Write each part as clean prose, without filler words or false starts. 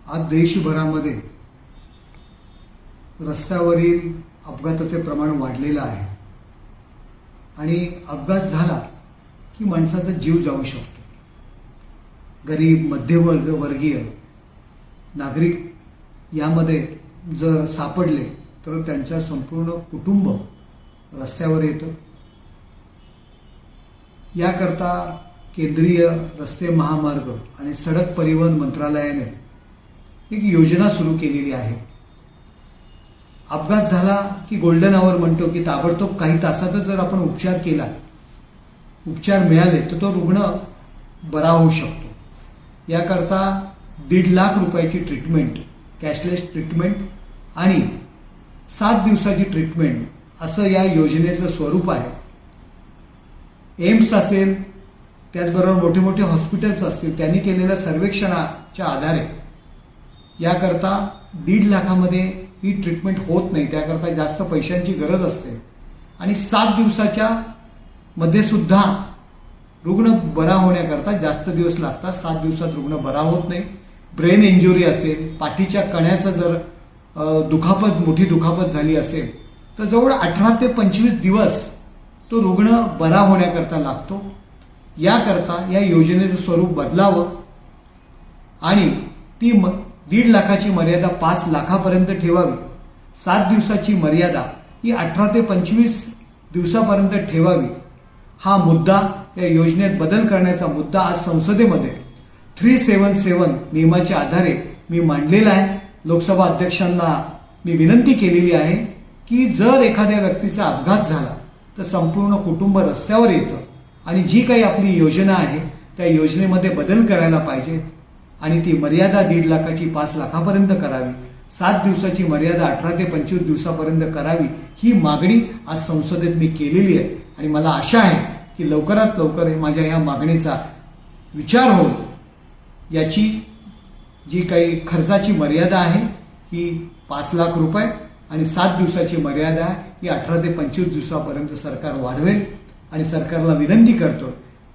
आज देशभरामध्ये रस्त्यावरील अपघाताचे प्रमाण वाढलेलं आहे आणि अपघात झाला की माणसाचा जीव जाऊ शकतो. गरीब मध्यमवर्गीय नागरिक यामध्ये जर सापडले तर त्यांच्या संपूर्ण कुटुंब रस्त्यावर येतं. याकरता केंद्रीय रस्ते महामार्ग आणि सडक परिवहन मंत्रालयाने एक योजना सुरू केलेली आहे. अपघात झाला की गोल्डन आवर म्हणतो की ताबडतोब काही तासातच जर आपण उपचार केला, उपचार मिळाले तर तो रुग्ण बरा होऊ शकतो. याकरता 1.5 लाख रुपयाची ट्रीटमेंट, कॅशलेस ट्रीटमेंट आणि 7 दिवसाची ट्रीटमेंट असं या योजनेचं स्वरूप आहे. एम्स असेल, त्याचबरोबर मोठे मोठे हॉस्पिटल्स असतील, त्यांनी केलेल्या सर्वेक्षणाच्या आधारे याकरता 1.5 लाखामध्ये ही ट्रीटमेंट होत नाही. त्याकरता जास्त पैशांची गरज असते आणि 7 दिवसाच्या मध्ये सुद्धा रुग्ण बरा होण्याकरता जास्त दिवस लागतात. 7 दिवसात रुग्ण बरा होत नाही. ब्रेन इंजुरी असेल, पाठीच्या कण्याचं जर मोठी दुखापत झाली असेल तर जवळ 18 ते 25 दिवस तो रुग्ण बरा होण्याकरता लागतो. याकरता या योजनेचं स्वरूप बदलावं आणि ती 1.5 लाखाची मर्यादा 5 लाखापर्यंत ठेवावी. 7 दिवसाची मर्यादा ही 18 ते 25 दिवसापर्यंत ठेवावी. हा मुद्दा, या योजनेत बदल करण्याचा मुद्दा आज संसदेमध्ये 377 नियमाच्या आधारे मी मांडलेला आहे. लोकसभा अध्यक्षांना मी विनंती केलेली आहे की जर एखाद्या व्यक्तीचा अपघात झाला तर संपूर्ण कुटुंब रस्त्यावर येतं आणि जी काही आपली योजना आहे त्या योजनेमध्ये बदल करायला पाहिजे आणि ती मर्यादा 1.5 लाखाची 5 लाखापर्यंत करावी. 7 दिवसाची मर्यादा 18 ते 25 दिवसापर्यंत करावी. ही मागणी आज संसदेत मी केलेली आहे आणि मला आशा आहे की लवकरात लवकर माझ्या या मागणीचा विचार होईल. याची जी काही खर्चाची मर्यादा आहे ही 5 लाख रुपये आणि 7 दिवसाची मर्यादा ही 18 ते 25 दिवसापर्यंत सरकार वाढवेल आणि सरकारला विनंती करतो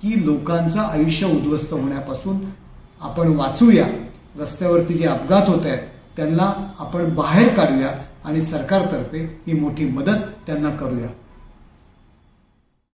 की लोकांचं आयुष्य उद्ध्वस्त होण्यापासून आपण वाचूया. रस्त्यावरती जे अपघात होत आहेत त्यांना आपण बाहेर काढूया आणि सरकारतर्फे ही मोठी मदत त्यांना करूया.